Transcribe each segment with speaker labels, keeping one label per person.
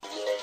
Speaker 1: ค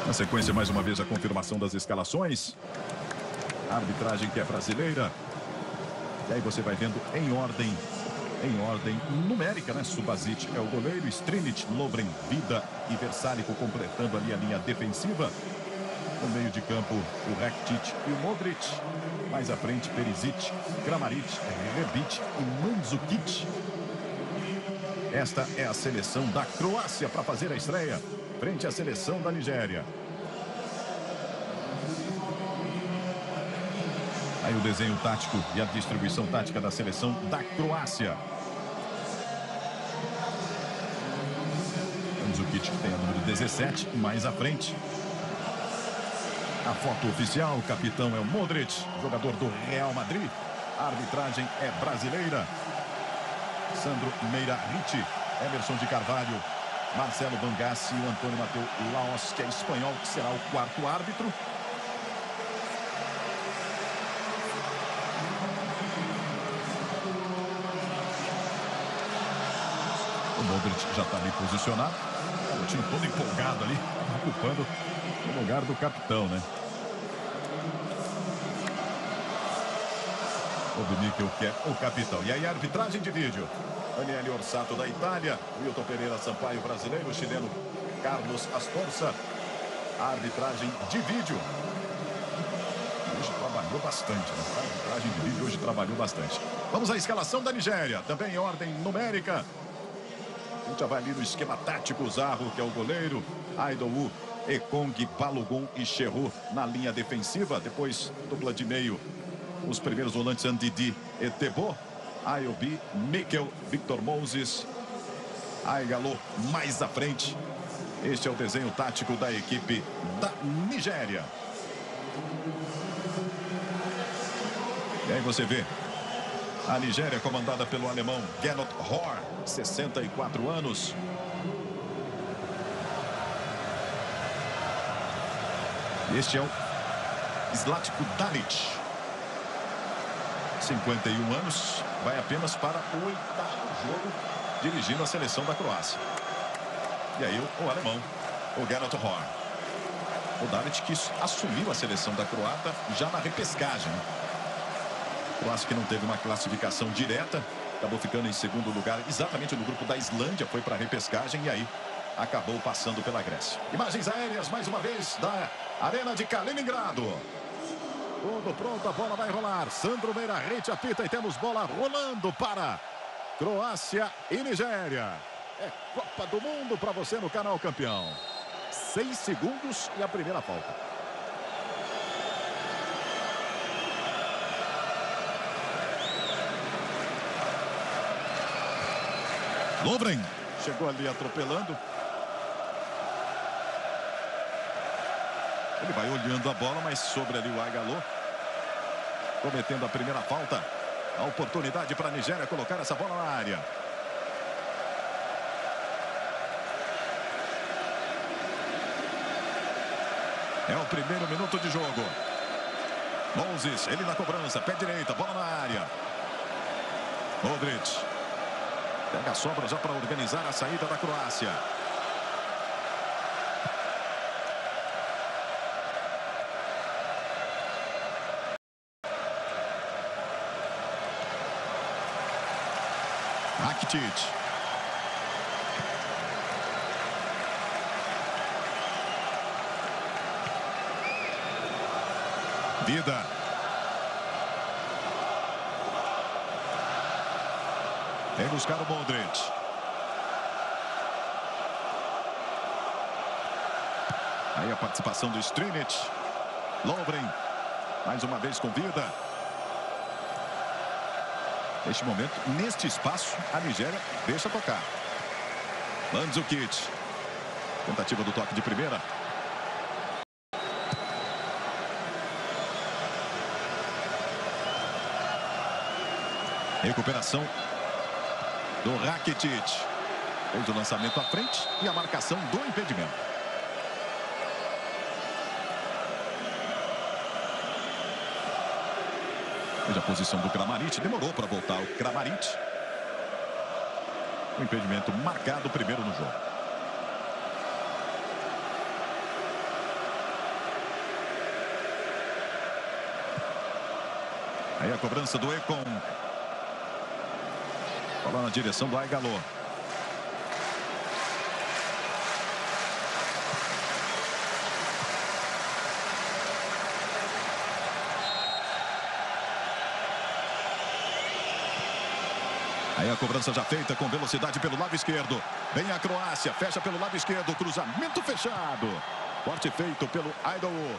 Speaker 1: Na sequência, mais uma vez, a confirmação das escalações. A arbitragem que é brasileira. E aí você vai vendo em ordem numérica, né? Subasic é o goleiro, Strinic, Lovren, Vida e Versálico completando ali a linha defensiva. No meio de campo, o Rakitic e o Modric. Mais à frente, Perisic, Kramaric, Rebic e Mandzukic. Esta é a seleção da Croácia para fazer a estreia frente à seleção da Nigéria. Aí o desenho tático e a distribuição tática da seleção da Croácia. Mandzukic, que tem a número 17, mais à frente. A foto oficial, o capitão é o Modric, jogador do Real Madrid. A arbitragem é brasileira. Sandro Meira Ricci, Emerson de Carvalho, Marcelo Bangassi e o Antônio Mateu Laos, que é espanhol, que será o quarto árbitro. O Modric já está ali posicionado. O time todo empolgado ali, ocupando o lugar do capitão, né? O Biniquel, que é o capitão. E aí a arbitragem de vídeo. Daniele Orsato da Itália, Wilton Pereira Sampaio brasileiro, o chileno Carlos Astorza. A arbitragem de vídeo. Hoje trabalhou bastante, né? A arbitragem de vídeo hoje trabalhou bastante. Vamos à escalação da Nigéria, também em ordem numérica. A gente já vai ali no esquema tático. Zarro, que é o goleiro, Aidowu, Ekong, Balogun e Cherou na linha defensiva. Depois, dupla de meio, os primeiros volantes Ndidi e Tebo. Ayobi, Mikel, Victor Moses, Aigalo mais à frente. Este é o desenho tático da equipe da Nigéria. E aí você vê a Nigéria comandada pelo alemão Gernot Rohr, 64 anos. Este é o Zlatko Dalic, 51 anos, vai apenas para o 8º jogo dirigindo a seleção da Croácia. E aí o alemão, o Gernot Rohr. O Dalic, que assumiu a seleção da Croácia já na repescagem. Croácia que não teve uma classificação direta, acabou ficando em segundo lugar exatamente no grupo da Islândia, foi para a repescagem e aí acabou passando pela Grécia. Imagens aéreas mais uma vez da Arena de Kaliningrado. Tudo pronto, a bola vai rolar. Sandro Meira Ricci apita e temos bola rolando para Croácia e Nigéria. É Copa do Mundo para você no canal Campeão. 6 segundos e a primeira falta. Lovren chegou ali atropelando. Ele vai olhando a bola, mas sobre ali o Aigalo, cometendo a primeira falta. A oportunidade para a Nigéria colocar essa bola na área. É o primeiro minuto de jogo. Moses, ele na cobrança, pé direita, bola na área. Modric pega a sobra já para organizar a saída da Croácia. Rakitic. Vida. Vem buscar o Modric. Aí a participação do Strinic. Lovren. Mais uma vez com vida. Neste momento, neste espaço, a Nigéria deixa tocar. Mandzukic. Tentativa do toque de primeira. Recuperação do Rakitic. Fez o lançamento à frente e a marcação do impedimento. Veja a posição do Kramaric. Demorou para voltar o Kramaric. O impedimento marcado primeiro no jogo. Aí a cobrança do Econ. Bola na direção do Aigalô. Aí a cobrança já feita com velocidade pelo lado esquerdo. Vem a Croácia, fecha pelo lado esquerdo. Cruzamento fechado. Corte feito pelo Aigalô.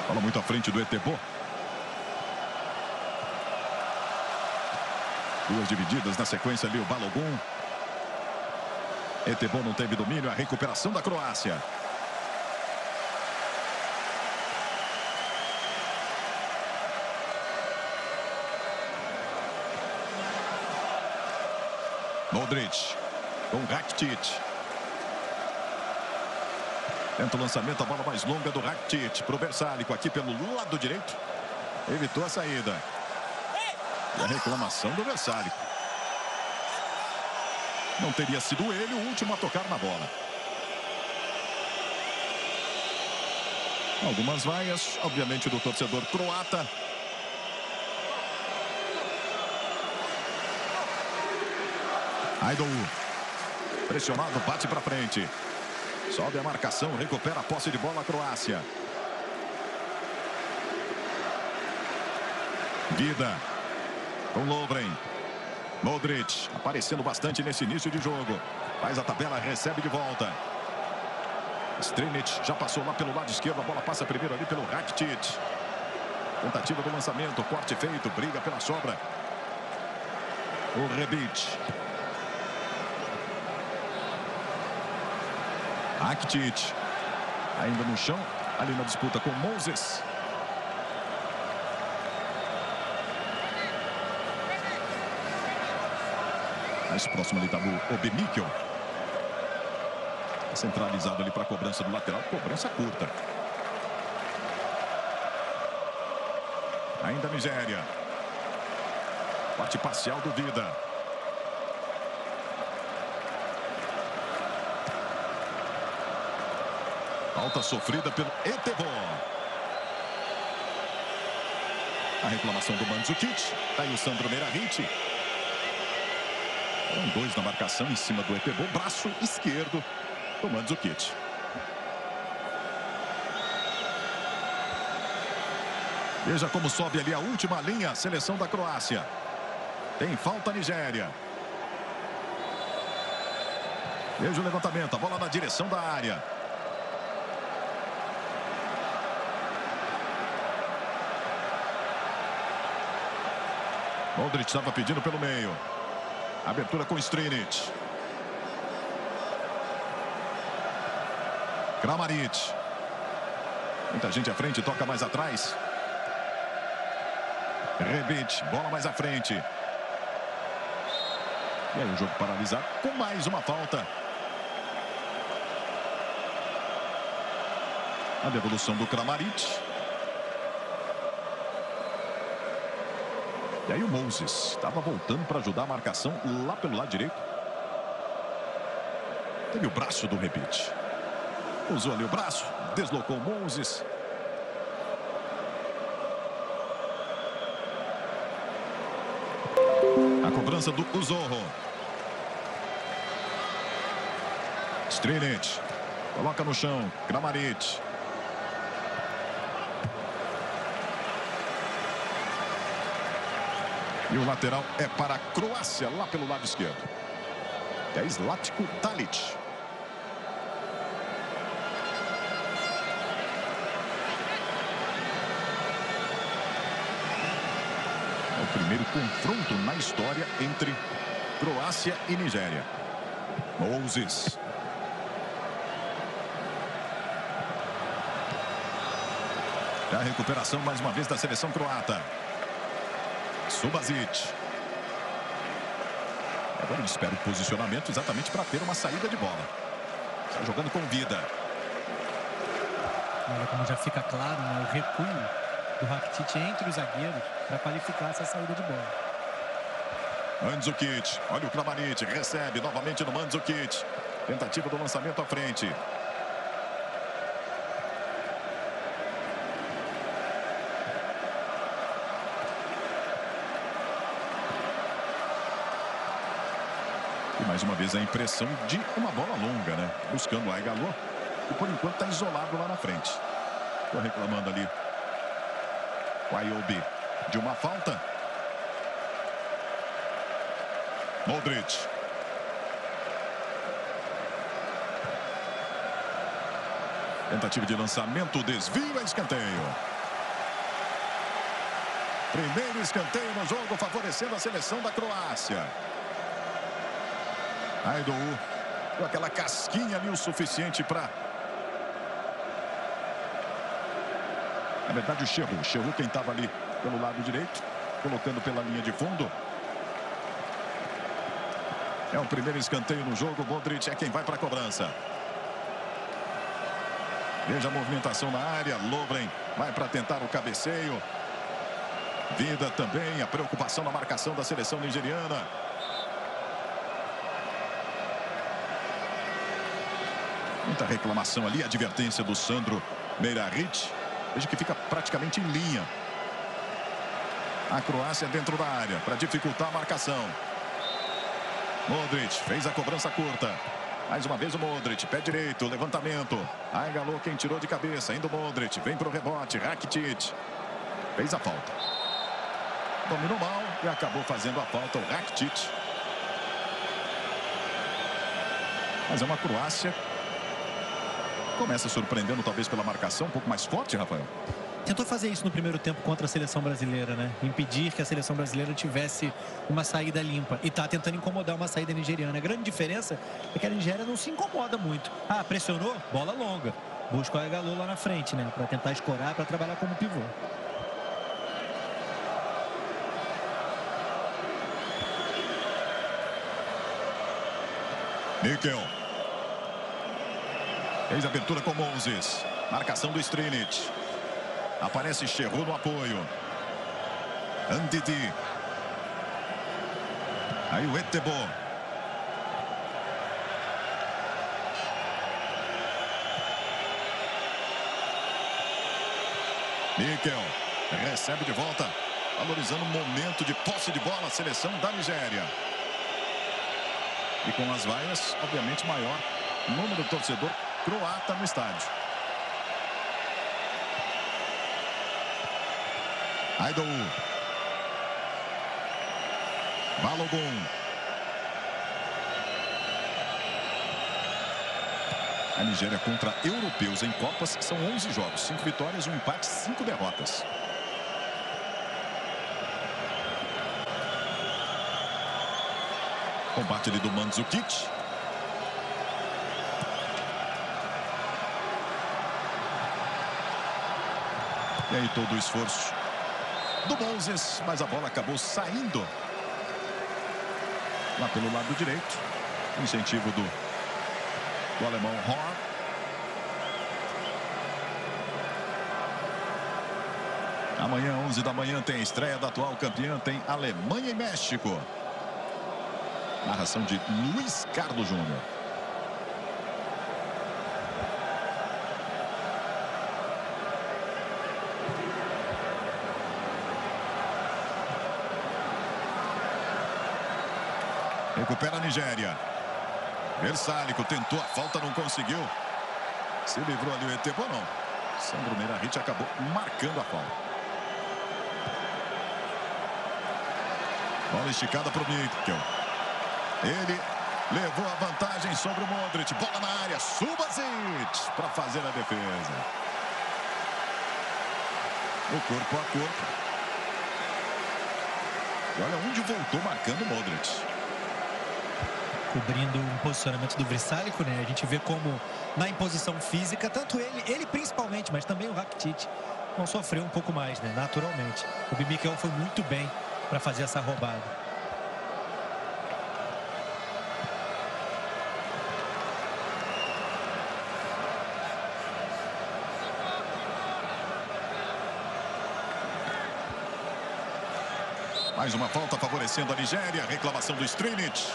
Speaker 1: Bola muito à frente do Etebo. Duas divididas na sequência ali o Balogun. Etebo não teve domínio. A recuperação da Croácia. Modric com Rakitic. Tenta o lançamento, a bola mais longa do Rakitic para o Versálico aqui pelo lado direito. Evitou a saída. E a reclamação do Versálico. Não teria sido ele o último a tocar na bola. Algumas vaias, obviamente, do torcedor croata. Aigalô. Pressionado, bate para frente. Sobe a marcação, recupera a posse de bola a Croácia. Vida. Com Lovren. Modric. Aparecendo bastante nesse início de jogo. Faz a tabela, recebe de volta. Strinic já passou lá pelo lado esquerdo. A bola passa primeiro ali pelo Rakitic. Tentativa do lançamento. Corte feito. Briga pela sobra. O Rebic. Rakitic. Ainda no chão. Ali na disputa com Moses. Mais próximo ali está o Obemikio. Centralizado ali para a cobrança do lateral. Cobrança curta. Ainda a Nigéria. Parte parcial do Vida. Falta sofrida pelo Etebo. A reclamação do Mandzukic. Está aí o Sandro Meirahit. Foram dois na marcação em cima do Etebo. Braço esquerdo do Mandzukic. Veja como sobe ali a última linha. Seleção da Croácia. Tem falta a Nigéria. Veja o levantamento. A bola na direção da área. Modric estava pedindo pelo meio. Abertura com Strinic. Kramaric. Muita gente à frente, toca mais atrás. Rebic, bola mais à frente. E aí o jogo paralisado com mais uma falta. A devolução do Kramaric. E aí o Moses estava voltando para ajudar a marcação lá pelo lado direito. Teve o braço do Rebic. Usou ali o braço, deslocou o Moses. A cobrança do Zorro. Strinic. Coloca no chão. Kramaric. E o lateral é para a Croácia, lá pelo lado esquerdo. É Zlatko Talic. É o primeiro confronto na história entre Croácia e Nigéria. Moses. A recuperação mais uma vez da seleção croata. Subasic. Agora ele espera o posicionamento exatamente para ter uma saída de bola. Está jogando com vida.
Speaker 2: Olha como já fica claro, né, o recuo do Rakitic entre os zagueiros para qualificar essa saída de bola.
Speaker 1: Mandzukic. Olha o Kramaric. Recebe novamente no Mandzukic. Tentativa do lançamento à frente. Mais uma vez a impressão de uma bola longa, né? Buscando o Aigalô. E por enquanto está isolado lá na frente. Estou reclamando ali. O Ayobi de uma falta. Modric. Tentativa de lançamento. Desvio a escanteio. Primeiro escanteio no jogo, favorecendo a seleção da Croácia. Aidou com aquela casquinha ali o suficiente para... Na verdade o Cherru quem estava ali pelo lado direito, colocando pela linha de fundo. É o primeiro escanteio no jogo. Modric é quem vai para a cobrança. Veja a movimentação na área. Lovren vai para tentar o cabeceio. Vida também, a preocupação na marcação da seleção nigeriana. Muita reclamação ali, advertência do Sandro Meirahit. Veja que fica praticamente em linha. A Croácia dentro da área para dificultar a marcação. Modric fez a cobrança curta. Mais uma vez o Modric, pé direito, levantamento. Aigalô quem tirou de cabeça, indo o Modric, vem para o rebote, Rakitic. Fez a falta. Dominou mal e acabou fazendo a falta o Rakitic. Mas é uma Croácia... Começa surpreendendo talvez pela marcação um pouco mais forte, Rafael.
Speaker 2: Tentou fazer isso no primeiro tempo contra a seleção brasileira, né? Impedir que a seleção brasileira tivesse uma saída limpa. E tá tentando incomodar uma saída nigeriana. A grande diferença é que a Nigéria não se incomoda muito. Ah, pressionou? Bola longa. Busca o Aigalô lá na frente, né? Para tentar escorar, para trabalhar como pivô.
Speaker 1: Mikel. Fez a abertura com Moses. Marcação do Strinic. Aparece Cherru no apoio. Andidi. Aí o Etebo. Mikel. Recebe de volta. Valorizando o momento de posse de bola a seleção da Nigéria. E com as vaias, obviamente, maior número de torcedor croata no estádio. Aidou. Balogun. A Nigéria contra europeus em Copas são 11 jogos, 5 vitórias, 1 empate, 5 derrotas. Combate ali do Mandzukic. E aí todo o esforço do Moses, mas a bola acabou saindo lá pelo lado direito. Incentivo do alemão Horn. Amanhã, 11 da manhã, tem a estreia da atual campeã, tem Alemanha e México. Narração de Luiz Carlos Júnior. Recupera a Nigéria. Versálico tentou a falta, não conseguiu. Se livrou ali o Etebo, não. Sandro Meirahit acabou marcando a falta. Bola esticada para o Mikel. Ele levou a vantagem sobre o Modric. Bola na área. Subasic para fazer a defesa. O corpo a corpo. E olha onde voltou marcando o Modric.
Speaker 2: Cobrindo um posicionamento do Vrsaljko, né? A gente vê como na imposição física, tanto ele principalmente, mas também o Rakitic não sofreu um pouco mais, né? Naturalmente. O Mikel foi muito bem para fazer essa roubada.
Speaker 1: Mais uma falta favorecendo a Nigéria. Reclamação do Strinic.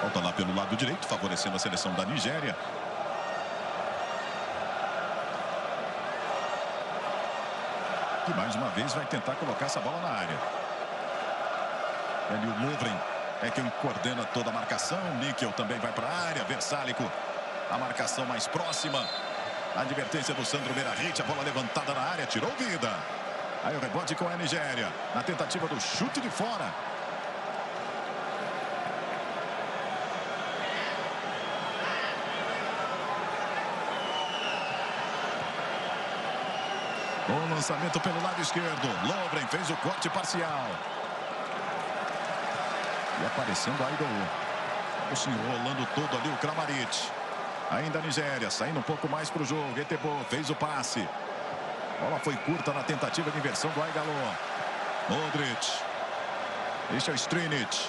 Speaker 1: Falta lá pelo lado direito, favorecendo a seleção da Nigéria. E mais uma vez vai tentar colocar essa bola na área. Ali o Lovren é quem coordena toda a marcação. Mikel também vai para a área. Vrsaljko, a marcação mais próxima. A advertência do Sandro Meirahit, a bola levantada na área, tirou vida. Aí o rebote com a Nigéria, na tentativa do chute de fora. Bom lançamento pelo lado esquerdo. Lovren fez o corte parcial. E aparecendo aí o senhor rolando todo ali o Kramaric. Ainda a Nigéria, saindo um pouco mais para o jogo. Etebo fez o passe. A bola foi curta na tentativa de inversão do Aigaló. Modric. Este é o Strinic.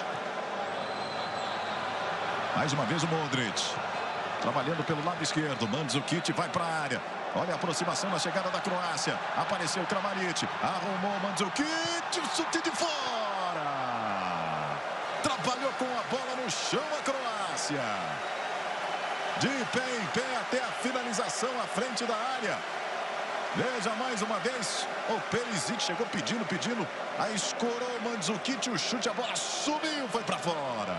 Speaker 1: Mais uma vez o Modric. Trabalhando pelo lado esquerdo. Mandzukic vai para a área. Olha a aproximação na chegada da Croácia. Apareceu o Kramaric. Arrumou o Mandzukic. Chute de fora. Trabalhou com a bola no chão a Croácia. De pé em pé até a finalização à frente da área. Veja mais uma vez. O Perisic chegou pedindo. Aí escorou o Mandzukic. O chute, a bola subiu, foi para fora.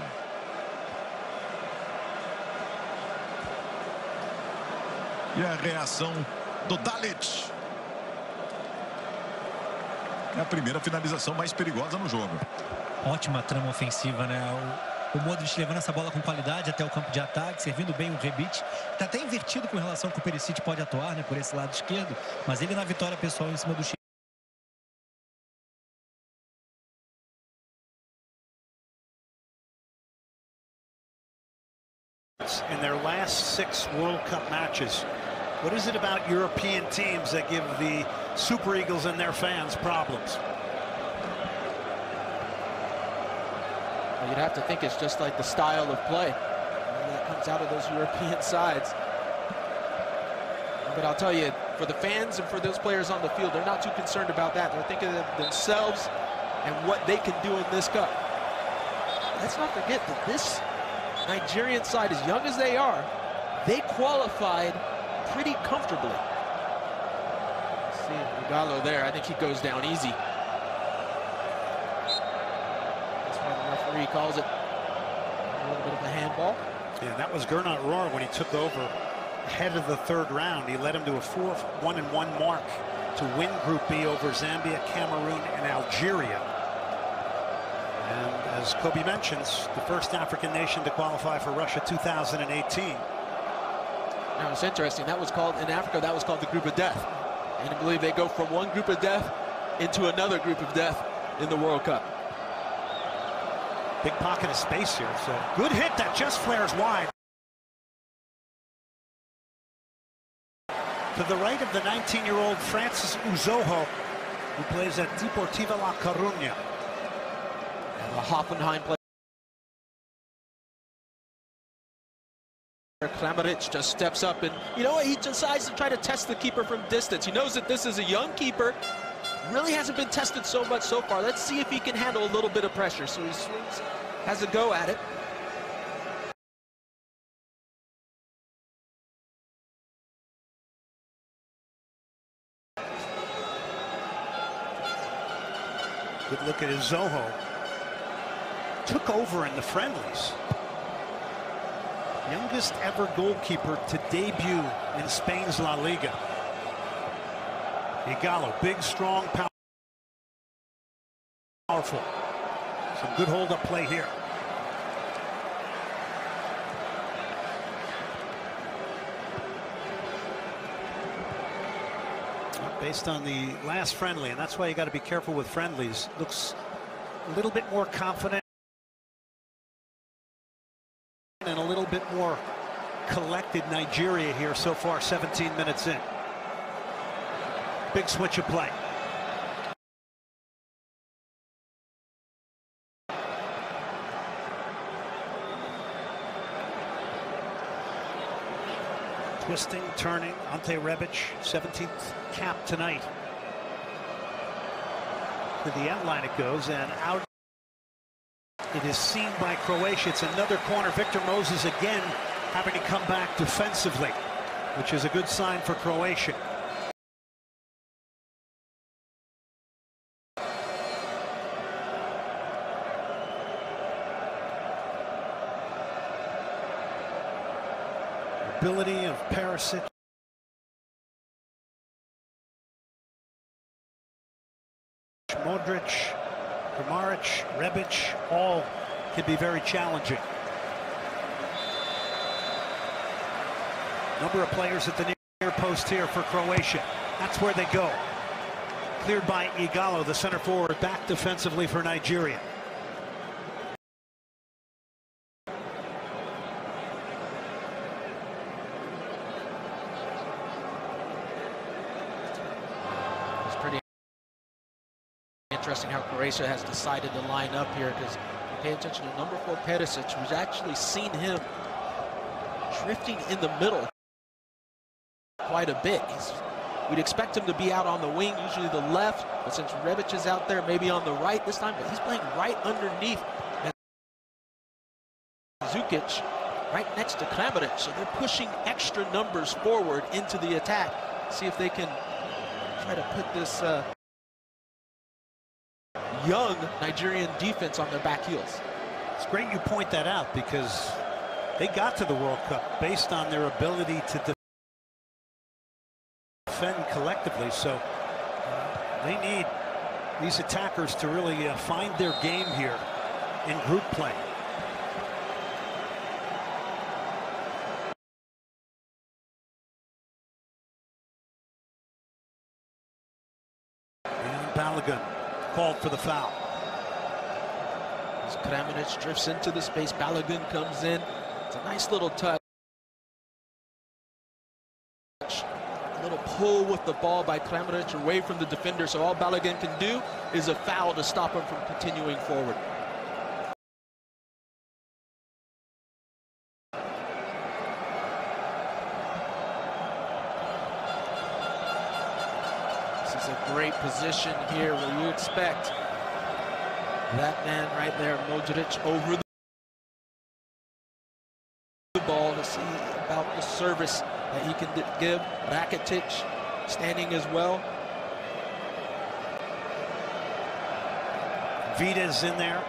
Speaker 1: E a reação do Dalit. É a primeira finalização mais perigosa no jogo.
Speaker 2: Ótima trama ofensiva, né? O Modric levando essa bola com qualidade até o campo de ataque, servindo bem o Rebic. Está até invertido com relação ao que o Perisic pode atuar, né, por esse lado esquerdo. Mas ele na vitória pessoal em cima do Chile.
Speaker 3: In their last 6 World Cup matches, what is it about European teams that give the Super Eagles and their fans problems?
Speaker 4: Well, you'd have to think it's just like the style of play that comes out of those European sides. But I'll tell you, for the fans and for those players on the field, they're not too concerned about that. They're thinking of themselves and what they can do in this cup. Let's not forget that this Nigerian side, as young as they are, they qualified pretty comfortably. See Igalo there. I think he goes down easy. That's why the referee calls it a little bit of a handball.
Speaker 3: Yeah, that was Gernot Rohr when he took over ahead of the third round. He led him to a 4-1-1 mark to win Group B over Zambia, Cameroon, and Algeria. And as Kobe mentions, the first African nation to qualify for Russia 2018.
Speaker 4: Now it's interesting. That was called, in Africa, that was called the group of death. And I believe they go from one group of death into another group of death in the World Cup.
Speaker 3: Big pocket of space here. So good hit that just flares wide. To the right of the 19-year-old Francis Uzoho, who plays at Deportiva La Coruña.
Speaker 4: And the Hoffenheim player. Kramaric just steps up and, you know what, he decides to try to test the keeper from distance. He knows that this is a young keeper. Really hasn't been tested so much so far. Let's see if he can handle a little bit of pressure. So he swings, has a go at it.
Speaker 3: Good look at Zoho. Took over in the friendlies. Youngest ever goalkeeper to debut in Spain's La Liga. y-Gallo, big, strong, powerful. Some good hold-up play here. Based on the last friendly, and that's why you got to be careful with friendlies. Looks a little bit more confident and a little bit more collected Nigeria here so far, 17 minutes in. Big switch of play. Twisting, turning, Ante Rebic, 17th cap tonight. To the end line it goes, and out it is seen by Croatia. It's another corner. Victor Moses again having to come back defensively, which is a good sign for Croatia. Ability of Perisic. Modric, Kramaric, Rebic, all can be very challenging. Number of players at the near post here for Croatia. That's where they go. Cleared by y-Gallo, the center forward, back defensively for Nigeria.
Speaker 4: Interesting how Croatia has decided to line up here, because pay attention to number 4 Perisic, who's actually seen him drifting in the middle quite a bit. We'd expect him to be out on the wing, usually the left, but since Rebic is out there, maybe on the right this time, but he's playing right underneath Zukic, right next to Kramaric, so they're pushing extra numbers forward into the attack. See if they can try to put this young Nigerian defense on their back heels.
Speaker 3: It's great you point that out, because they got to the World Cup based on their ability to defend collectively, so they need these attackers to really find their game here in group play. And Balogun called for the foul.
Speaker 4: As Kramaric drifts into the space, Balogun comes in. It's a nice little touch. A little pull with the ball by Kramaric away from the defender, so all Balogun can do is a foul to stop him from continuing forward. This is a great position here where you expect that man right there, Modric, over the ball to see about the service that he can give. Rakitic standing as well.
Speaker 3: Vida's in there.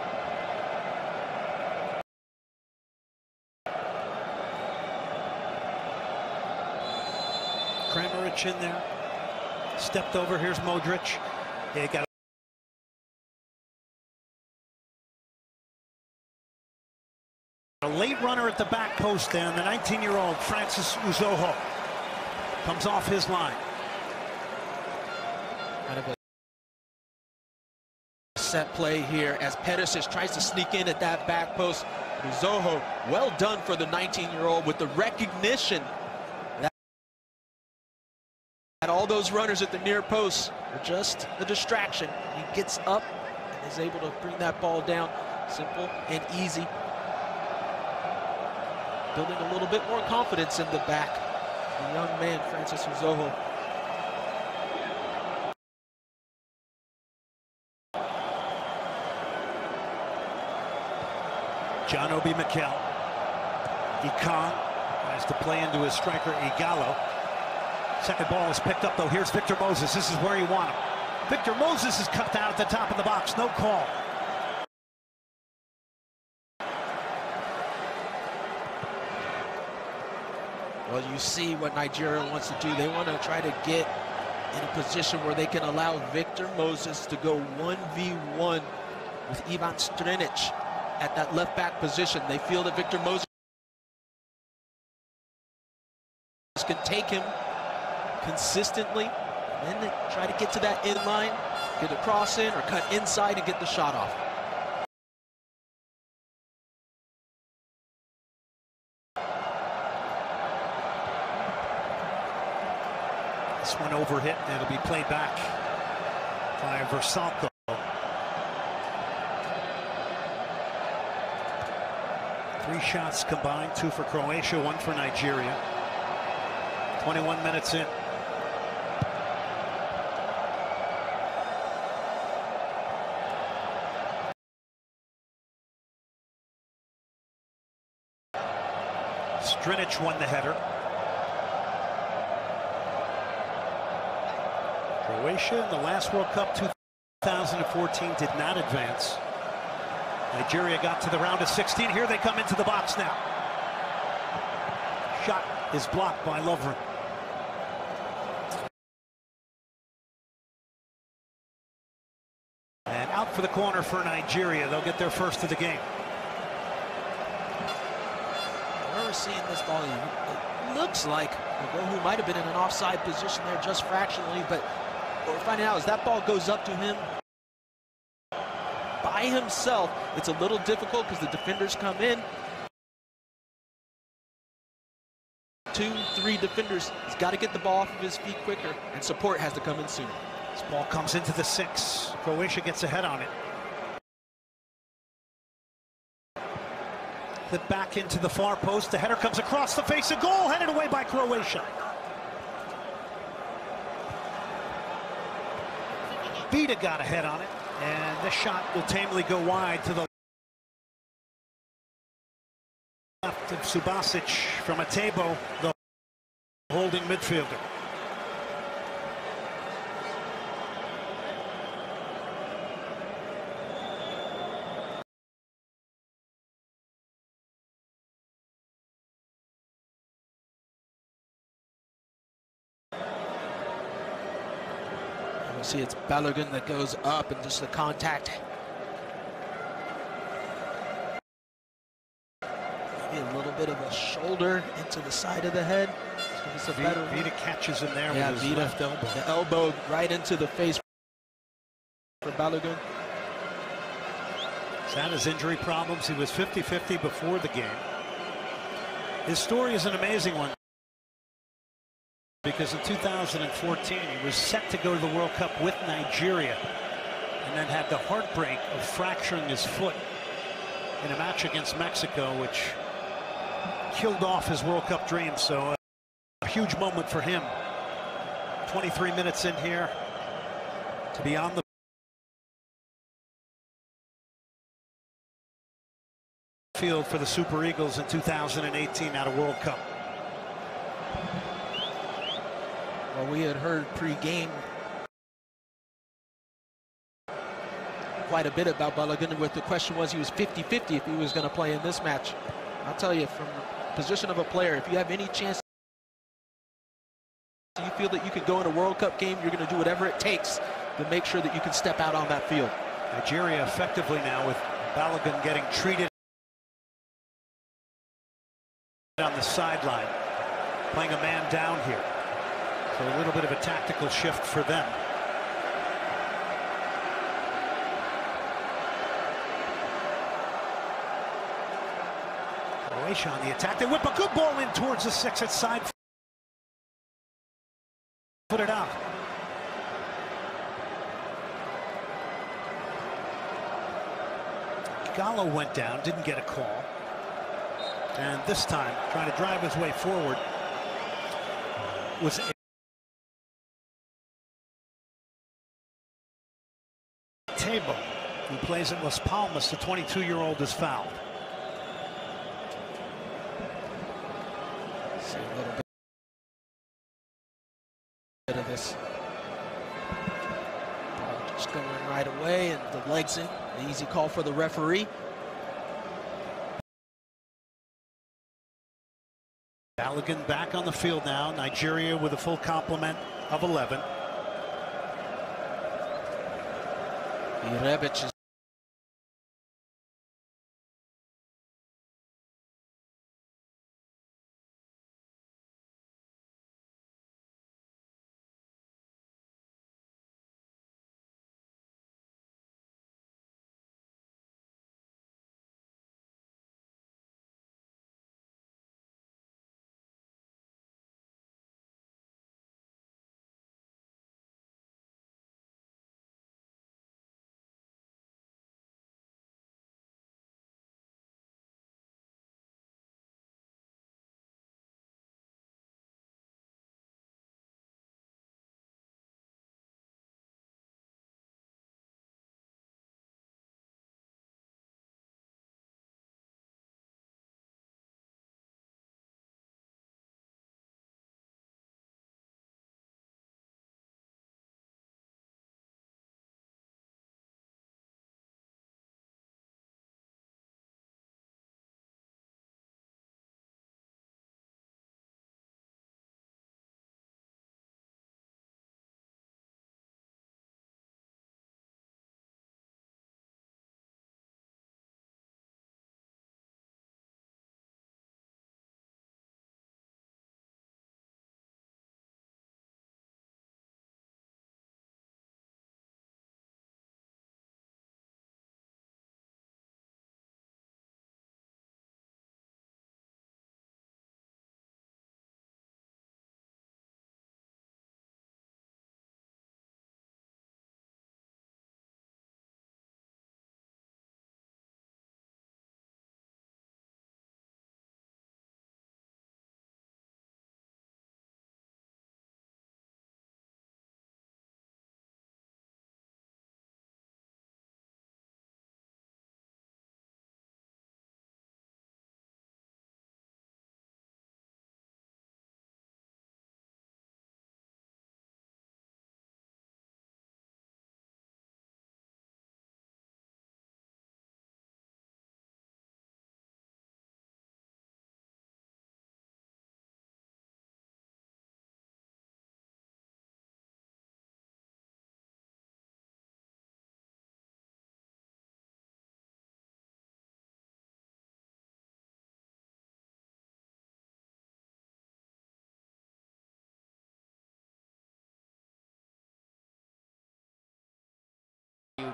Speaker 3: Kramaric in there. Stepped over. Here's Modric. They got a late runner at the back post, and the 19-year-old Francis Uzoho comes off his line.
Speaker 4: Kind of a set play here as Perisic tries to sneak in at that back post. Uzoho, well done for the 19-year-old with the recognition that all those runners at the near post are just a distraction. He gets up and is able to bring that ball down. Simple and easy. Building a little bit more confidence in the back. The young man, Francis Uzoho.
Speaker 3: John Obi Mikel. Ikan tries to play into his striker, y-Gallo. Second ball is picked up, though. Here's Victor Moses. This is where you want him. Victor Moses is cut down at the top of the box. No call.
Speaker 4: Well, you see what Nigeria wants to do. They want to try to get in a position where they can allow Victor Moses to go 1v1 with Ivan Strinic at that left back position. They feel that Victor Moses can take him consistently, and then they try to get to that in line, get a cross in or cut inside and get the shot off.
Speaker 3: This one overhit, and it'll be played back by Versalco. Three shots combined, 2 for Croatia, 1 for Nigeria. 21 minutes in. Strinic won the header. Croatia in the last World Cup 2014 did not advance. Nigeria got to the round of 16. Here they come into the box now. Shot is blocked by Lovren. And out for the corner for Nigeria. They'll get their first of the game.
Speaker 4: I remember seeing this ball. It looks like who might have been in an offside position there just fractionally, but what we're finding out is that ball goes up to him by himself. It's a little difficult because the defenders come in. 2, 3 defenders. He's got to get the ball off of his feet quicker, and support has to come in sooner.
Speaker 3: This ball comes into the 6. Croatia gets ahead on it. Flip back into the far post. The header comes across the face of goal, headed away by Croatia. Vida got ahead on it, and this shot will tamely go wide to the left of Subasic from Atebo, the holding midfielder.
Speaker 4: You see it's Balogun that goes up and just the contact. Maybe a little bit of a shoulder into the side of the head. So
Speaker 3: Vida catches him there with his left elbow.
Speaker 4: The elbow right into the face for Balogun.
Speaker 3: He's had his injury problems. He was 50-50 before the game. His story is an amazing one, because in 2014 he was set to go to the World Cup with Nigeria and then had the heartbreak of fracturing his foot in a match against Mexico, which killed off his World Cup dreams. So a huge moment for him. 23 minutes in here to be on the field for the Super Eagles in 2018 at a World Cup.
Speaker 4: Well, we had heard pre-game quite a bit about Balogun. What the question was, he was 50-50 if he was going to play in this match. I'll tell you, from the position of a player, if you have any chance, you feel that you can go in a World Cup game, you're going to do whatever it takes to make sure that you can step out on that field.
Speaker 3: Nigeria effectively now with Balogun getting treated on the sideline, playing a man down here. So a little bit of a tactical shift for them. Croatia on the attack. They whip a good ball in towards the 6 at side. Put it out. Gallo went down, didn't get a call. And this time, trying to drive his way forward was Atebo, who plays at Las Palmas. The 22-year-old is fouled.
Speaker 4: See a little bit of this. Just going right away, and the legs in. The easy call for the referee.
Speaker 3: Balogun back on the field now. Nigeria with a full complement of 11.
Speaker 4: Rebic is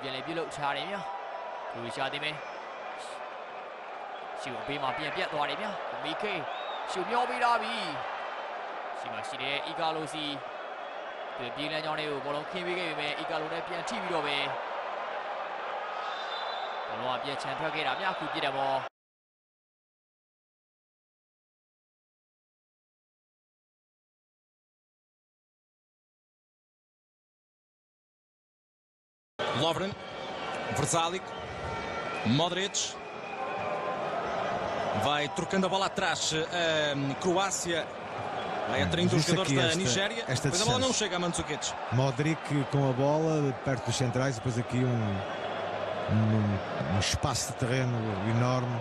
Speaker 5: ပြန်လေပြုတ်ချတယ်ဗျာခရိုရှာတင်မယ်ရှူဘေးမှာပြန်ပြတ်သွားတယ်ဗျာမီခေရှူမျောပေးတာပြီရှိမှရှိတယ်အီကာလိုစီဒီပြေးလမ်းကြောင်းလေးကိုဘောလုံးခင်းပေးခဲ့ပေမဲ့အီကာလိုနဲ့ပြန်ထိပြီးတော့ပဲဘောလုံးကပြန်ချန်ထွက်ခဲ့တာဗျာခုပြစ်တယ်ဘော
Speaker 6: Lovren, Verzalic, Modric, vai trocando a bola atrás a Croácia, vai atraindo os jogadores da Nigéria, depois a bola não chega a Mandzukic.
Speaker 7: Modric com a bola perto dos centrais, depois aqui um espaço de terreno enorme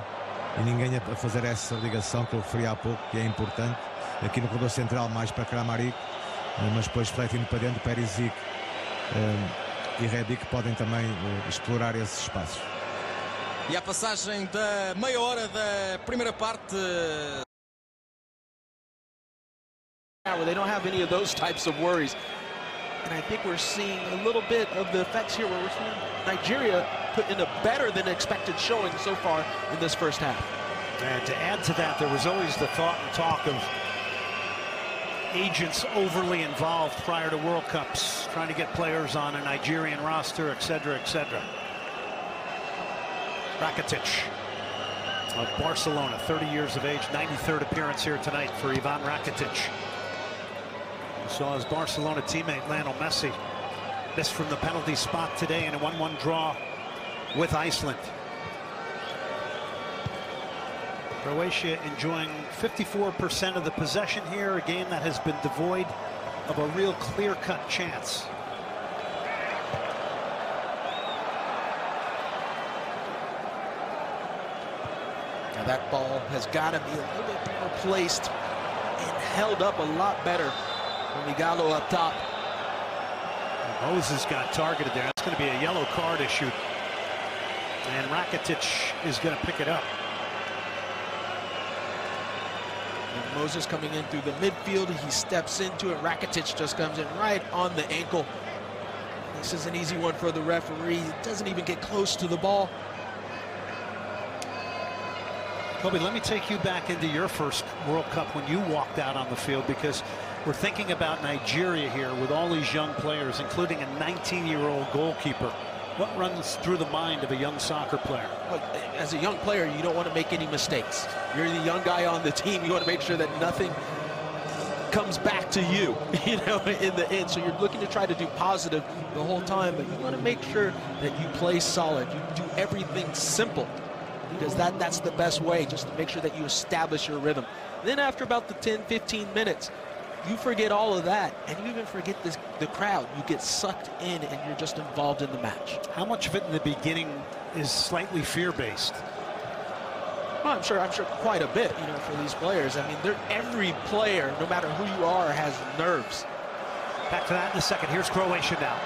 Speaker 7: e ninguém a fazer essa ligação que eu referi há pouco, que é importante, aqui no corredor central mais para Kramaric, mas depois refletindo para dentro, Perisic e Rebic podem também explorar esses espaços.
Speaker 6: E a passagem da meia hora da primeira parte.
Speaker 4: They don't have any of those types of worries. And I think we're seeing a little bit of the effects here where we're seeing Nigeria put in a better than expected showing so far in this first half.
Speaker 3: And to add to that, there was always the thought and talk of agents overly involved prior to World Cups, trying to get players on a Nigerian roster, etc., etc. Rakitic of Barcelona, 30 years of age, 93rd appearance here tonight for Ivan Rakitic. We saw his Barcelona teammate Lionel Messi miss from the penalty spot today in a 1-1 draw with Iceland. Croatia enjoying 54% of the possession here, a game that has been devoid of a real clear-cut chance.
Speaker 4: Now that ball has got to be a little bit more placed and held up a lot better from Igalo up top.
Speaker 3: Moses got targeted there. That's going to be a yellow card issued. And Rakitic is going to pick it up.
Speaker 4: And Moses coming in through the midfield. He steps into it. Rakitic just comes in right on the ankle. This is an easy one for the referee. He doesn't even get close to the ball.
Speaker 3: Kobe, let me take you back into your first World Cup when you walked out on the field, because we're thinking about Nigeria here with all these young players, including a 19-year-old goalkeeper. What runs through the mind of a young soccer player?
Speaker 4: Well, as a young player, you don't want to make any mistakes. You're the young guy on the team. You want to make sure that nothing comes back to you, you know, in the end. So you're looking to try to do positive the whole time, but you want to make sure that you play solid. You do everything simple, because that's the best way, just to make sure that you establish your rhythm. Then after about the 10-15 minutes, you forget all of that, and you even forget the crowd. You get sucked in, and you're just involved in the match.
Speaker 3: How much of it in the beginning is slightly fear-based?
Speaker 4: Well, I'm sure quite a bit, you know, for these players. I mean, every player, no matter who you are, has nerves.
Speaker 3: Back to that in a second. Here's Croatia now.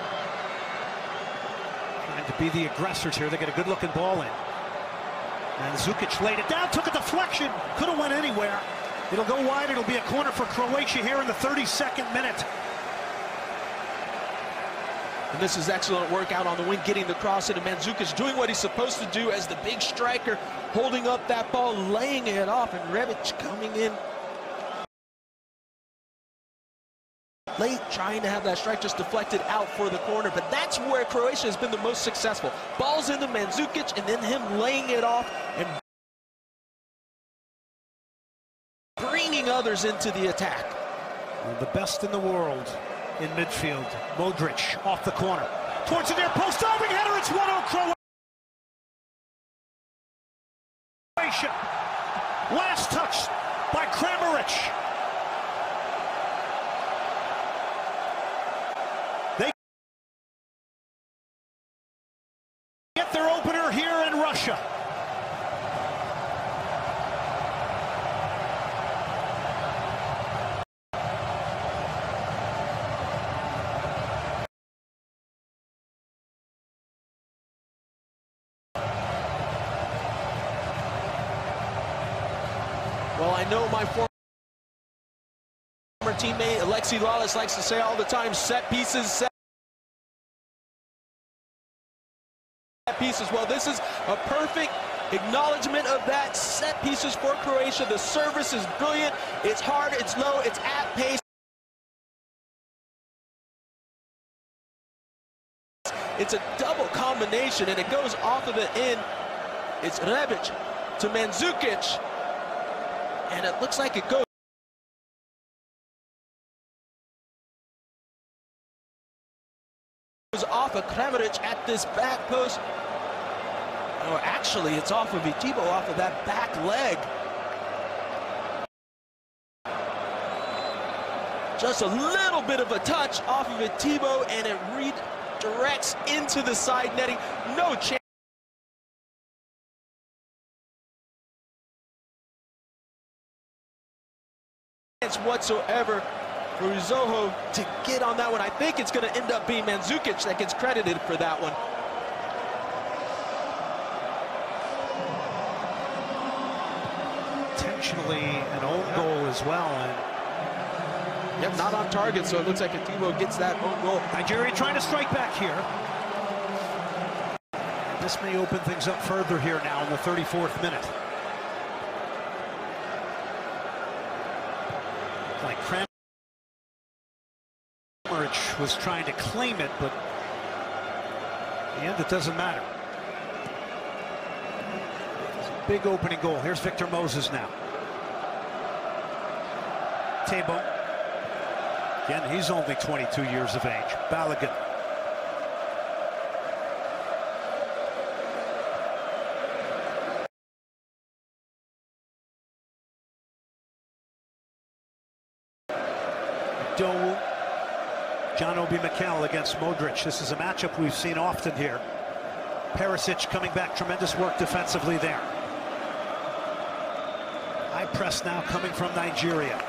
Speaker 3: Trying to be the aggressors here. They get a good-looking ball in. And Zukic laid it down, took a deflection. Could have went anywhere. It'll go wide. It'll be a corner for Croatia here in the 32nd minute.
Speaker 4: And this is excellent work out on the wing, getting the cross into Mandzukic, doing what he's supposed to do as the big striker, holding up that ball, laying it off, and Rebic coming in late, trying to have that strike just deflected out for the corner. But that's where Croatia has been the most successful. Balls into Mandzukic, and then him laying it off and bringing others into the attack.
Speaker 3: One of the best in the world in midfield. Modric off the corner. Towards the near post, diving header, it's 1-0 Croatia. Last touch by Kramaric. They get their opener here in Russia.
Speaker 4: Well, I know my former teammate Alexi Lawless likes to say all the time, set pieces. Well, this is a perfect acknowledgement of that. Set pieces for Croatia. The service is brilliant. It's hard, it's low, it's at pace. It's a double combination, and it goes off of the end. It's Rebic to Mandzukic. And it looks like it goes off of Kramaric at this back post. Or actually, it's off of Itibo, off of that back leg. Just a little bit of a touch off of Itibo, and it redirects into the side netting. No chance whatsoever for Zoho to get on that one. I think it's going to end up being Mandzukic that gets credited for that one.
Speaker 3: Intentionally an own goal as well. And
Speaker 4: yep, not on target, so it looks like Ativo gets that own goal.
Speaker 3: Nigeria trying to strike back here. This may open things up further here now in the 34th minute. Like Kramaric was trying to claim it, but in the end it doesn't matter. It's a big opening goal. Here's Victor Moses now. Tebo. Again, he's only 22 years of age. Balogun. Dowu. John Obi Mikel against Modric. This is a matchup we've seen often here. Perisic coming back, tremendous work defensively there. High press now coming from Nigeria.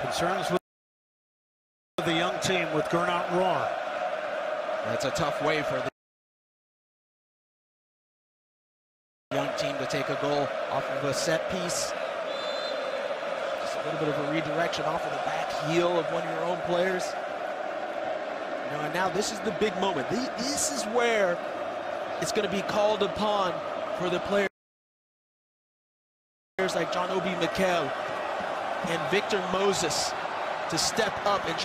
Speaker 3: Concerns with the young team with Gernot Rohr.
Speaker 4: That's a tough way for the young team to take a goal off of a set piece. Just a little bit of a redirection off of the back heel of one of your own players. You know, and now this is the big moment. This is where it's going to be called upon for the players like John Obi Mikel and Victor Moses to step up and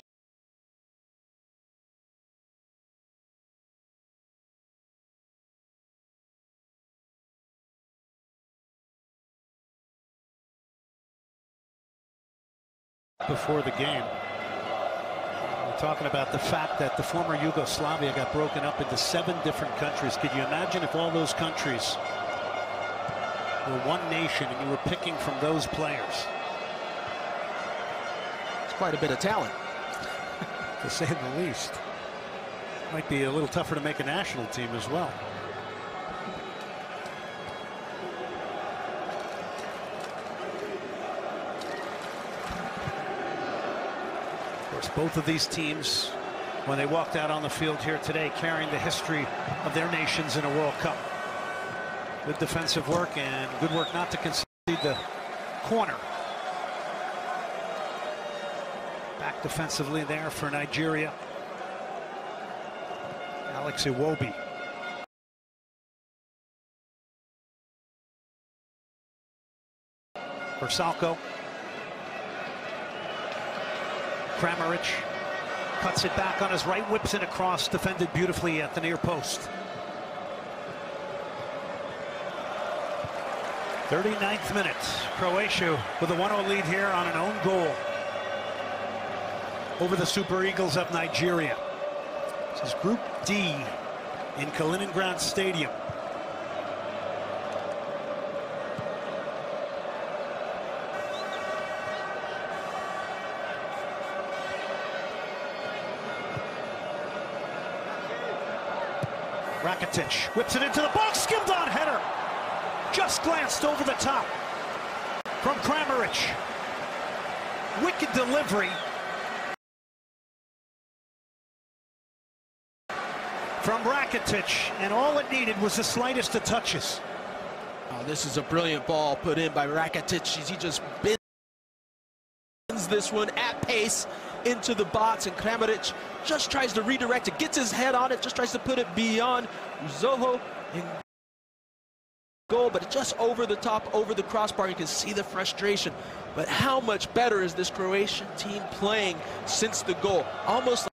Speaker 3: before the game. We're talking about the fact that the former Yugoslavia got broken up into 7 different countries. Could you imagine if all those countries were one nation and you were picking from those players?
Speaker 4: It's quite a bit of talent,
Speaker 3: to say the least. Might be a little tougher to make a national team as well. Both of these teams, when they walked out on the field here today, carrying the history of their nations in a World Cup. Good defensive work and good work not to concede the corner. Back defensively there for Nigeria. Alex Iwobi. For Salko. Kramaric cuts it back on his right, whips it across, defended beautifully at the near post. 39th minute, Croatia with a 1-0 lead here on an own goal over the Super Eagles of Nigeria. This is Group D in Kaliningrad Stadium. Rakitic whips it into the box, skimmed on header. Just glanced over the top from Kramaric. Wicked delivery from Rakitic, and all it needed was the slightest of touches.
Speaker 4: Oh, this is a brilliant ball put in by Rakitic. He just bends this one at pace into the box, and Kramaric just tries to redirect it, gets his head on it, just tries to put it beyond Zoho in goal, but just over the top, over the crossbar. You can see the frustration. But how much better is this Croatian team playing since the goal? Almost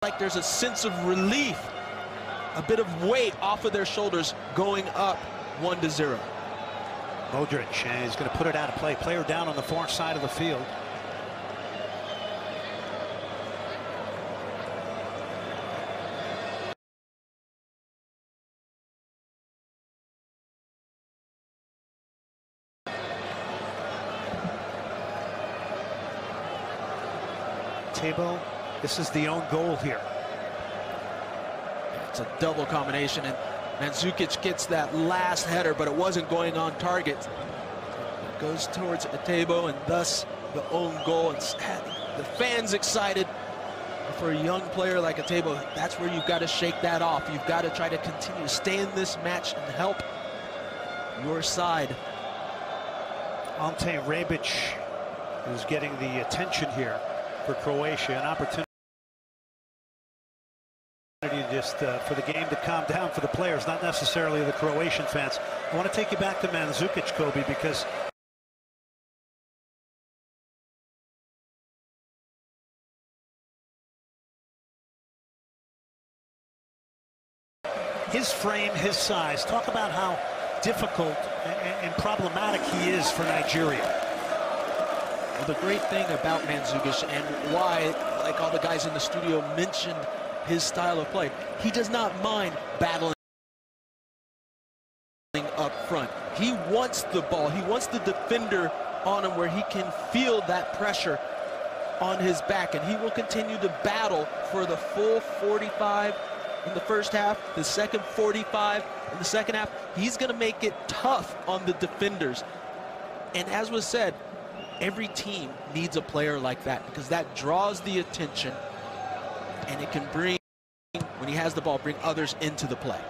Speaker 4: like there's a sense of relief, a bit of weight off of their shoulders going up 1-0.
Speaker 3: Modric, and he's going to put it out of play. Player down on the far side of the field. Tabo, this is the own goal here.
Speaker 4: It's a double combination, and Mandzukic gets that last header, but it wasn't going on target. It goes towards Tabo, and thus the own goal. It's the fans excited. For a young player like Tabo, that's where you've got to shake that off. You've got to try to continue to stay in this match and help your side.
Speaker 3: Ante Rebic is getting the attention here for Croatia, an opportunity just for the game to calm down for the players, not necessarily the Croatian fans. I want to take you back to Mandzukic, Kobe, because his frame, his size, talk about how difficult and problematic he is for Nigeria.
Speaker 4: Well, the great thing about Mandzukic, and why, like all the guys in the studio mentioned his style of play, he does not mind battling up front. He wants the ball. He wants the defender on him where he can feel that pressure on his back, and he will continue to battle for the full 45 in the first half, the second 45 in the second half. He's going to make it tough on the defenders. And as was said, every team needs a player like that because that draws the attention and it can bring, when he has the ball, bring others into the play.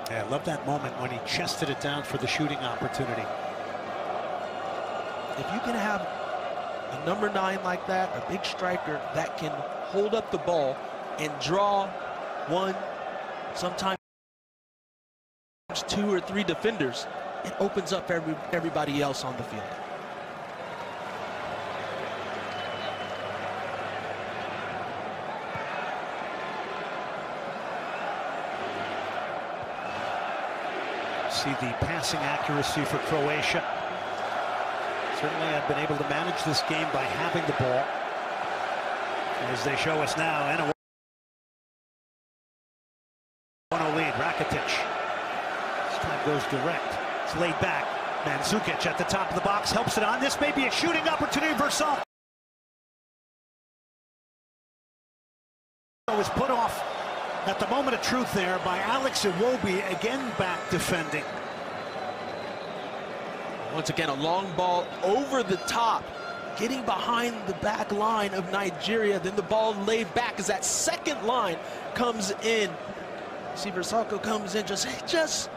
Speaker 3: Yeah, I love that moment when he chested it down for the shooting opportunity.
Speaker 4: If you can have a number 9 like that, a big striker that can hold up the ball and draw 1, sometimes 2 or 3 defenders, it opens up everybody else on the field.
Speaker 3: See the passing accuracy for Croatia. Certainly have been able to manage this game by having the ball. As they show us now, and a 1-0 lead, Rakitic. This time goes direct. It's laid back. Mandzukic at the top of the box helps it on. This may be a shooting opportunity for Versal. Was put off at the moment of truth there by Alex Iwobi, again back defending.
Speaker 4: Once again, a long ball over the top, getting behind the back line of Nigeria. Then the ball laid back as that second line comes in. See, Versalco comes in, just